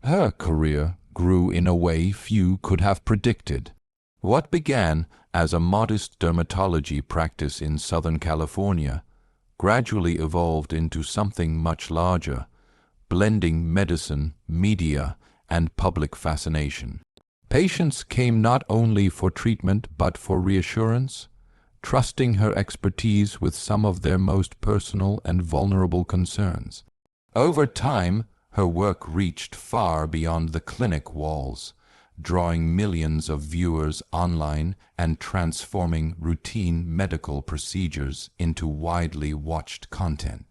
Her career grew in a way few could have predicted. What began as a modest dermatology practice in Southern California gradually evolved into something much larger, blending medicine, media, and public fascination. Patients came not only for treatment but for reassurance, trusting her expertise with some of their most personal and vulnerable concerns. Over time, her work reached far beyond the clinic walls, drawing millions of viewers online and transforming routine medical procedures into widely watched content.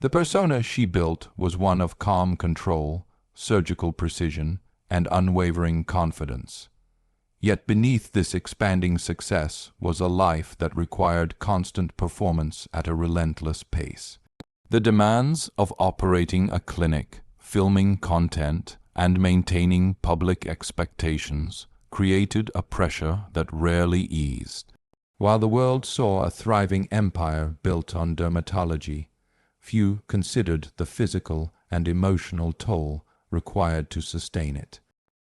The persona she built was one of calm control, surgical precision, and unwavering confidence. Yet beneath this expanding success was a life that required constant performance at a relentless pace. The demands of operating a clinic, filming content, and maintaining public expectations created a pressure that rarely eased. While the world saw a thriving empire built on dermatology, few considered the physical and emotional toll required to sustain it.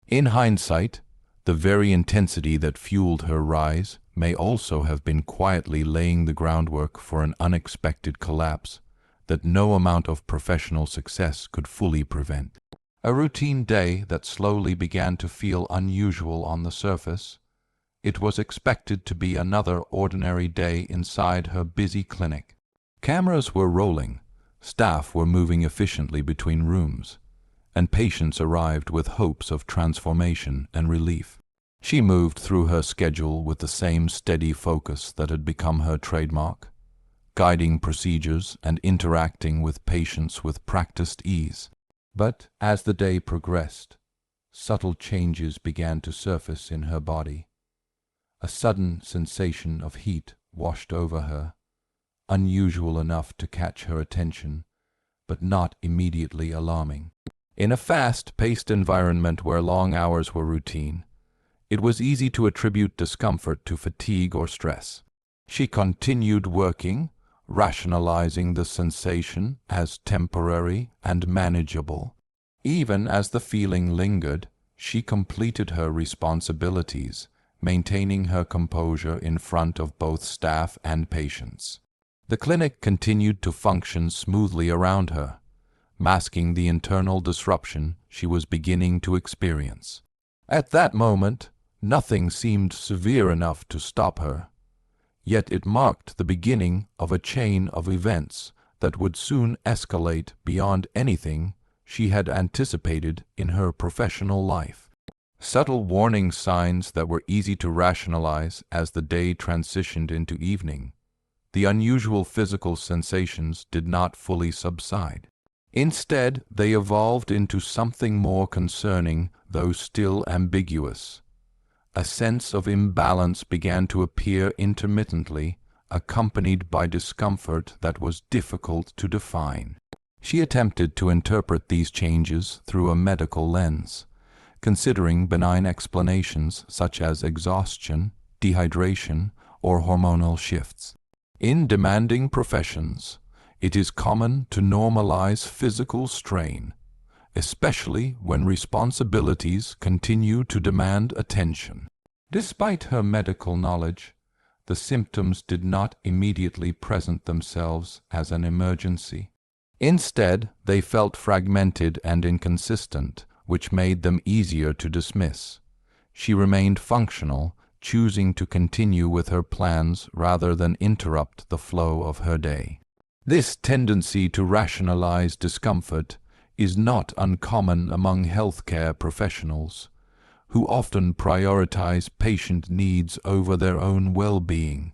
In hindsight, the very intensity that fueled her rise may also have been quietly laying the groundwork for an unexpected collapse that no amount of professional success could fully prevent. A routine day that slowly began to feel unusual on the surface. It was expected to be another ordinary day inside her busy clinic. Cameras were rolling, staff were moving efficiently between rooms, and patients arrived with hopes of transformation and relief. She moved through her schedule with the same steady focus that had become her trademark, guiding procedures and interacting with patients with practiced ease. But as the day progressed, subtle changes began to surface in her body. A sudden sensation of heat washed over her, unusual enough to catch her attention, but not immediately alarming. In a fast-paced environment where long hours were routine, it was easy to attribute discomfort to fatigue or stress. She continued working, rationalizing the sensation as temporary and manageable. Even as the feeling lingered, she completed her responsibilities, maintaining her composure in front of both staff and patients. The clinic continued to function smoothly around her, masking the internal disruption she was beginning to experience. At that moment, nothing seemed severe enough to stop her. Yet it marked the beginning of a chain of events that would soon escalate beyond anything she had anticipated in her professional life. Subtle warning signs that were easy to rationalize as the day transitioned into evening. The unusual physical sensations did not fully subside. Instead, they evolved into something more concerning, though still ambiguous. A sense of imbalance began to appear intermittently, accompanied by discomfort that was difficult to define. She attempted to interpret these changes through a medical lens, considering benign explanations such as exhaustion, dehydration, or hormonal shifts. In demanding professions, it is common to normalize physical strain, especially when responsibilities continue to demand attention. Despite her medical knowledge, the symptoms did not immediately present themselves as an emergency. Instead, they felt fragmented and inconsistent, which made them easier to dismiss. She remained functional, choosing to continue with her plans rather than interrupt the flow of her day. This tendency to rationalize discomfort is not uncommon among healthcare professionals, who often prioritize patient needs over their own well-being.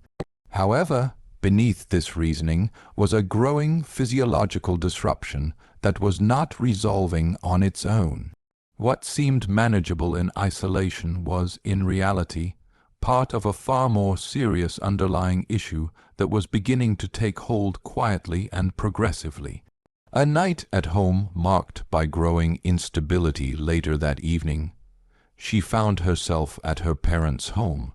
However, beneath this reasoning was a growing physiological disruption that was not resolving on its own. What seemed manageable in isolation was, in reality, part of a far more serious underlying issue that was beginning to take hold quietly and progressively. A night at home marked by growing instability later that evening, she found herself at her parents' home,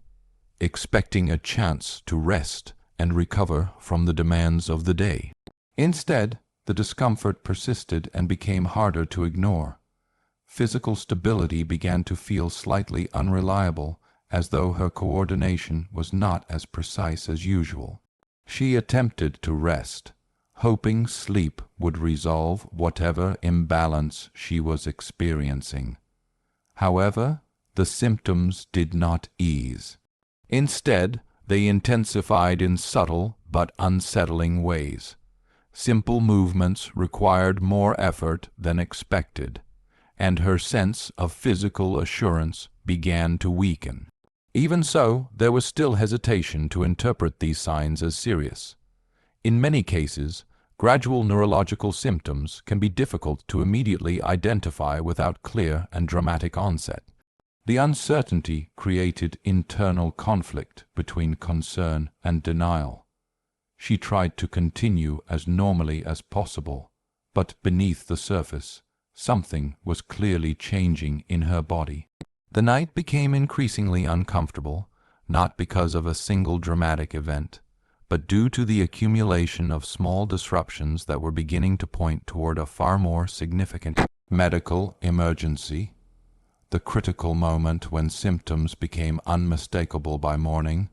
expecting a chance to rest and recover from the demands of the day. Instead, the discomfort persisted and became harder to ignore. Physical stability began to feel slightly unreliable, as though her coordination was not as precise as usual. She attempted to rest, hoping sleep would resolve whatever imbalance she was experiencing. However, the symptoms did not ease. Instead, they intensified in subtle but unsettling ways. Simple movements required more effort than expected, and her sense of physical assurance began to weaken. Even so, there was still hesitation to interpret these signs as serious. In many cases, gradual neurological symptoms can be difficult to immediately identify without clear and dramatic onset. The uncertainty created internal conflict between concern and denial. She tried to continue as normally as possible, but beneath the surface, something was clearly changing in her body. The night became increasingly uncomfortable, not because of a single dramatic event, but due to the accumulation of small disruptions that were beginning to point toward a far more significant medical emergency. The critical moment when symptoms became unmistakable by morning,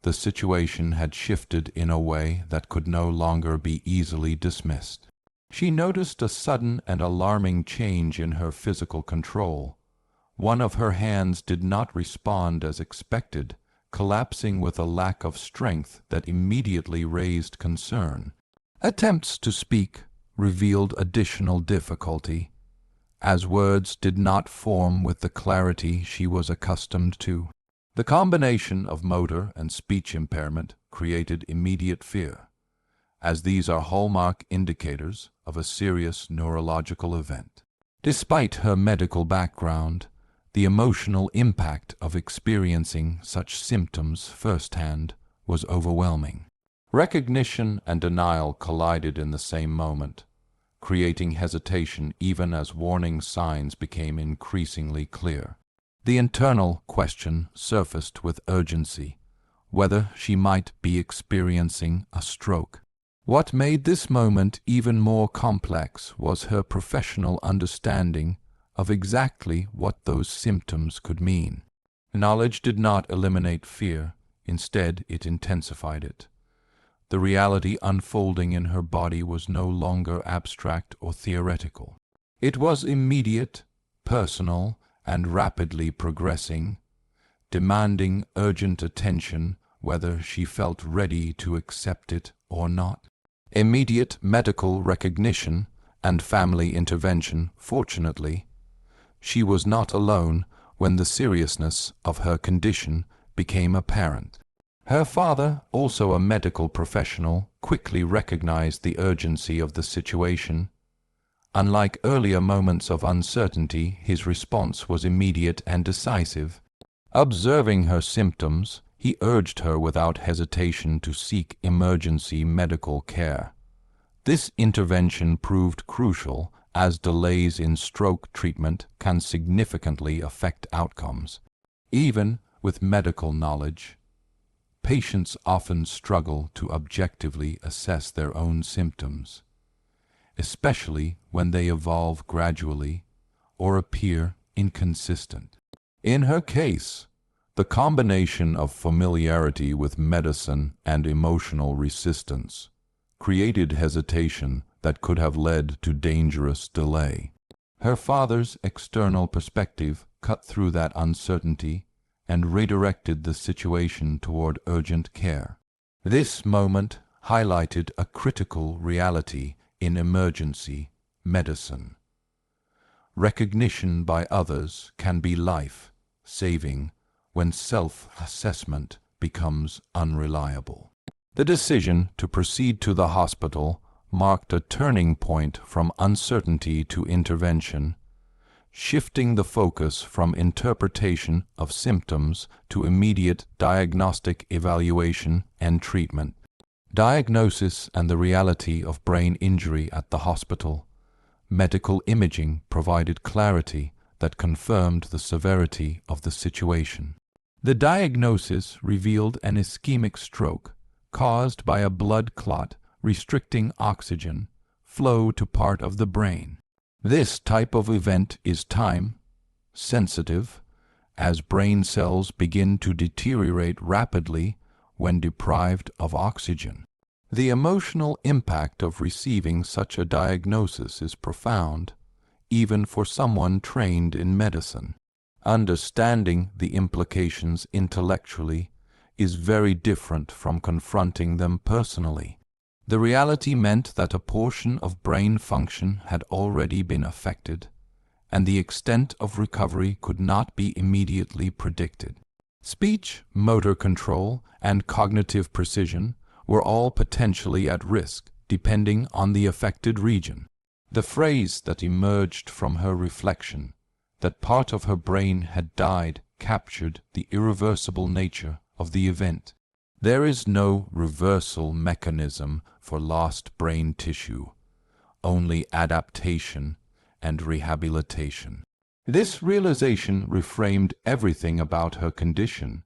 the situation had shifted in a way that could no longer be easily dismissed. She noticed a sudden and alarming change in her physical control. One of her hands did not respond as expected, collapsing with a lack of strength that immediately raised concern. Attempts to speak revealed additional difficulty, as words did not form with the clarity she was accustomed to. The combination of motor and speech impairment created immediate fear, as these are hallmark indicators of a serious neurological event. Despite her medical background, the emotional impact of experiencing such symptoms firsthand was overwhelming. Recognition and denial collided in the same moment, creating hesitation even as warning signs became increasingly clear. The internal question surfaced with urgency, whether she might be experiencing a stroke. What made this moment even more complex was her professional understanding of exactly what those symptoms could mean. Knowledge did not eliminate fear, instead it intensified it. The reality unfolding in her body was no longer abstract or theoretical. It was immediate, personal, and rapidly progressing, demanding urgent attention whether she felt ready to accept it or not. Immediate medical recognition and family intervention, fortunately. She was not alone when the seriousness of her condition became apparent. Her father, also a medical professional, quickly recognized the urgency of the situation. Unlike earlier moments of uncertainty, his response was immediate and decisive. Observing her symptoms, he urged her without hesitation to seek emergency medical care. This intervention proved crucial, as delays in stroke treatment can significantly affect outcomes. Even with medical knowledge, patients often struggle to objectively assess their own symptoms, especially when they evolve gradually or appear inconsistent. In her case, the combination of familiarity with medicine and emotional resistance created hesitation that could have led to dangerous delay. Her father's external perspective cut through that uncertainty and redirected the situation toward urgent care. This moment highlighted a critical reality in emergency medicine. Recognition by others can be life-saving when self-assessment becomes unreliable. The decision to proceed to the hospital marked a turning point from uncertainty to intervention, shifting the focus from interpretation of symptoms to immediate diagnostic evaluation and treatment. Diagnosis and the reality of brain injury at the hospital. Medical imaging provided clarity that confirmed the severity of the situation. The diagnosis revealed an ischemic stroke caused by a blood clot restricting oxygen flow to part of the brain. This type of event is time-sensitive, as brain cells begin to deteriorate rapidly when deprived of oxygen. The emotional impact of receiving such a diagnosis is profound, even for someone trained in medicine. Understanding the implications intellectually is very different from confronting them personally. The reality meant that a portion of brain function had already been affected, and the extent of recovery could not be immediately predicted. Speech, motor control, and cognitive precision were all potentially at risk, depending on the affected region. The phrase that emerged from her reflection, that part of her brain had died, captured the irreversible nature of the event. There is no reversal mechanism for lost brain tissue, only adaptation and rehabilitation. This realization reframed everything about her condition,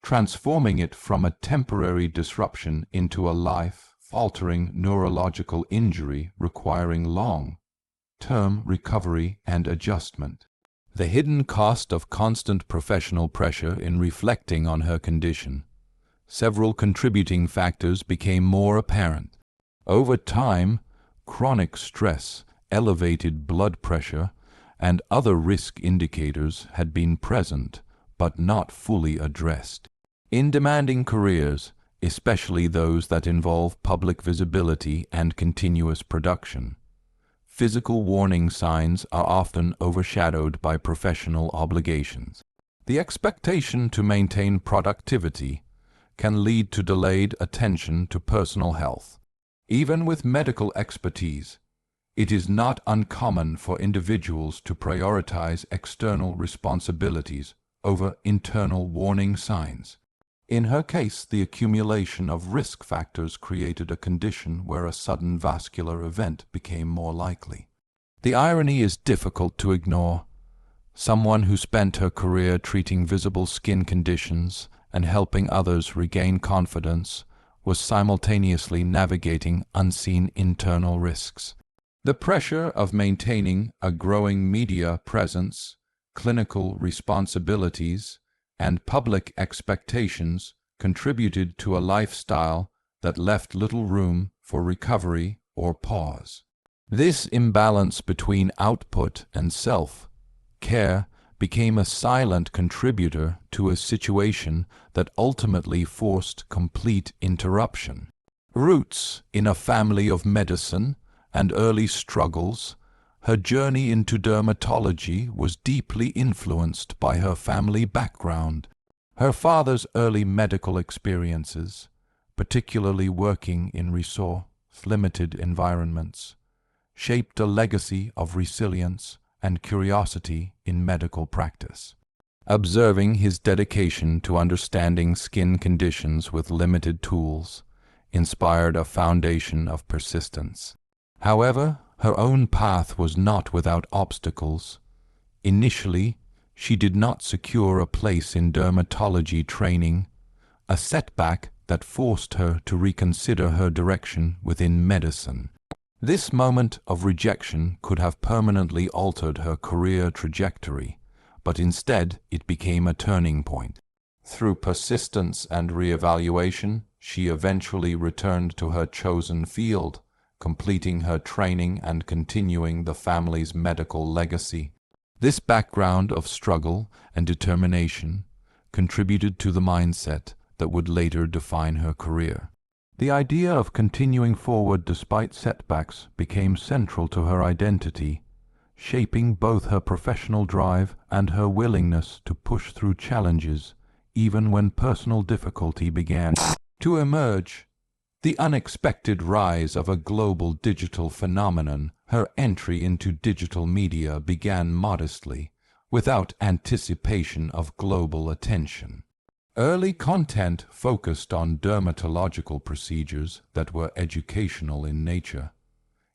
transforming it from a temporary disruption into a life-altering neurological injury requiring long-term recovery and adjustment. The hidden cost of constant professional pressure in reflecting on her condition. Several contributing factors became more apparent. Over time, chronic stress, elevated blood pressure, and other risk indicators had been present, but not fully addressed. In demanding careers, especially those that involve public visibility and continuous production, physical warning signs are often overshadowed by professional obligations. The expectation to maintain productivity can lead to delayed attention to personal health. Even with medical expertise, it is not uncommon for individuals to prioritize external responsibilities over internal warning signs. In her case, the accumulation of risk factors created a condition where a sudden vascular event became more likely. The irony is difficult to ignore. Someone who spent her career treating visible skin conditions and helping others regain confidence was simultaneously navigating unseen internal risks. The pressure of maintaining a growing media presence, clinical responsibilities, and public expectations contributed to a lifestyle that left little room for recovery or pause. This imbalance between output and self-care became a silent contributor to a situation that ultimately forced complete interruption. Roots in a family of medicine and early struggles, her journey into dermatology was deeply influenced by her family background. Her father's early medical experiences, particularly working in resource-limited environments, shaped a legacy of resilience and curiosity in medical practice. Observing his dedication to understanding skin conditions with limited tools inspired a foundation of persistence. However, her own path was not without obstacles. Initially, she did not secure a place in dermatology training, a setback that forced her to reconsider her direction within medicine. This moment of rejection could have permanently altered her career trajectory, but instead it became a turning point. Through persistence and re-evaluation, she eventually returned to her chosen field, completing her training and continuing the family's medical legacy. This background of struggle and determination contributed to the mindset that would later define her career. The idea of continuing forward despite setbacks became central to her identity, shaping both her professional drive and her willingness to push through challenges, even when personal difficulty began to emerge. The unexpected rise of a global digital phenomenon, her entry into digital media began modestly, without anticipation of global attention. Early content focused on dermatological procedures that were educational in nature,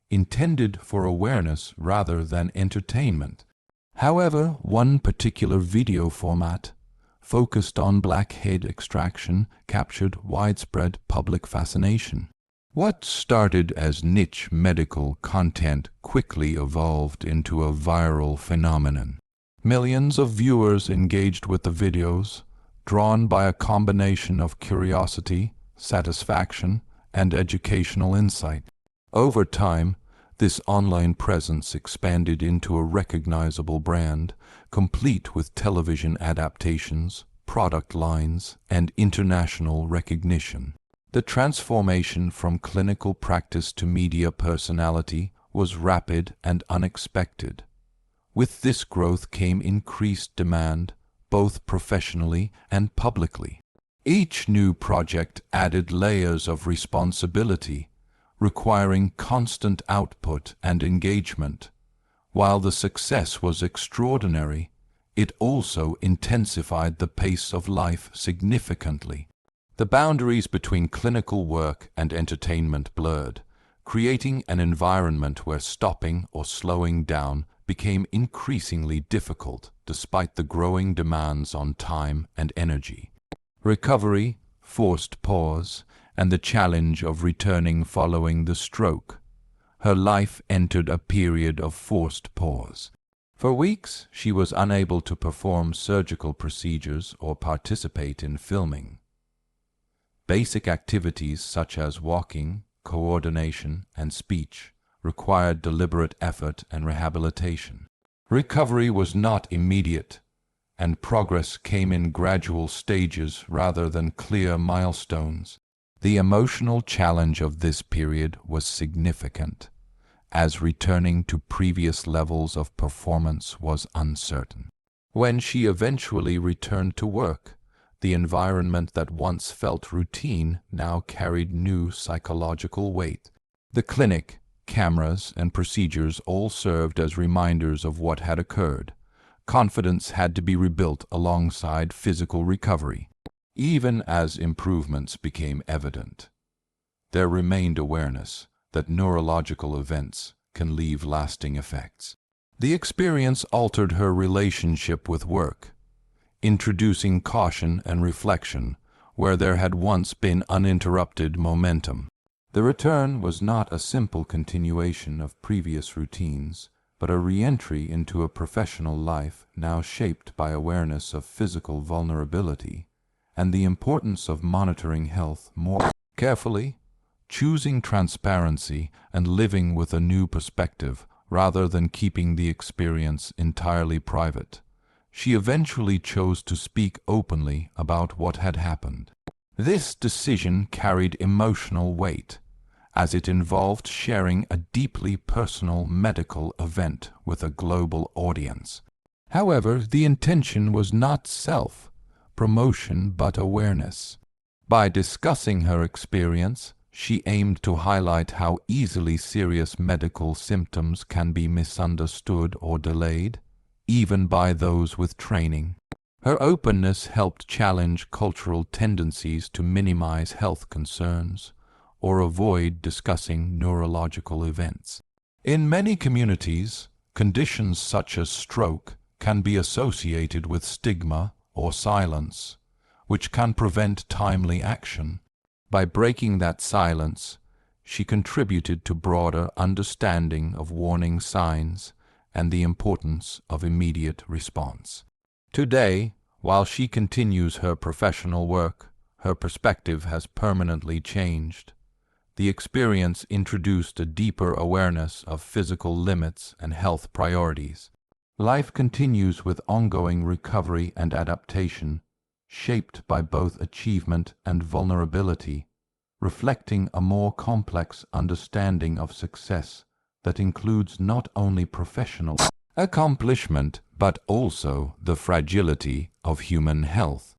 intended for awareness rather than entertainment. However, one particular video format, focused on blackhead extraction, captured widespread public fascination. What started as niche medical content quickly evolved into a viral phenomenon. Millions of viewers engaged with the videos, drawn by a combination of curiosity, satisfaction, and educational insight. Over time, this online presence expanded into a recognizable brand, complete with television adaptations, product lines, and international recognition. The transformation from clinical practice to media personality was rapid and unexpected. With this growth came increased demand, both professionally and publicly. Each new project added layers of responsibility, requiring constant output and engagement. While the success was extraordinary, it also intensified the pace of life significantly. The boundaries between clinical work and entertainment blurred, creating an environment where stopping or slowing down became increasingly difficult despite the growing demands on time and energy. Recovery, forced pause, and the challenge of returning following the stroke. Her life entered a period of forced pause. For weeks, she was unable to perform surgical procedures or participate in filming. Basic activities such as walking, coordination, and speech required deliberate effort and rehabilitation. Recovery was not immediate, and progress came in gradual stages rather than clear milestones. The emotional challenge of this period was significant, as returning to previous levels of performance was uncertain. When she eventually returned to work, the environment that once felt routine now carried new psychological weight. The clinic, cameras, and procedures all served as reminders of what had occurred. Confidence had to be rebuilt alongside physical recovery. Even as improvements became evident, there remained awareness that neurological events can leave lasting effects. The experience altered her relationship with work, introducing caution and reflection where there had once been uninterrupted momentum. The return was not a simple continuation of previous routines, but a re-entry into a professional life now shaped by awareness of physical vulnerability and the importance of monitoring health more carefully, choosing transparency and living with a new perspective rather than keeping the experience entirely private. She eventually chose to speak openly about what had happened. This decision carried emotional weight, as it involved sharing a deeply personal medical event with a global audience. However, the intention was not self-promotion but awareness. By discussing her experience, she aimed to highlight how easily serious medical symptoms can be misunderstood or delayed, even by those with training. Her openness helped challenge cultural tendencies to minimize health concerns or avoid discussing neurological events. In many communities, conditions such as stroke can be associated with stigma or silence, which can prevent timely action. By breaking that silence, she contributed to broader understanding of warning signs and the importance of immediate response. Today, while she continues her professional work, her perspective has permanently changed. The experience introduced a deeper awareness of physical limits and health priorities. Life continues with ongoing recovery and adaptation, shaped by both achievement and vulnerability, reflecting a more complex understanding of success that includes not only professional accomplishment but also the fragility of human health.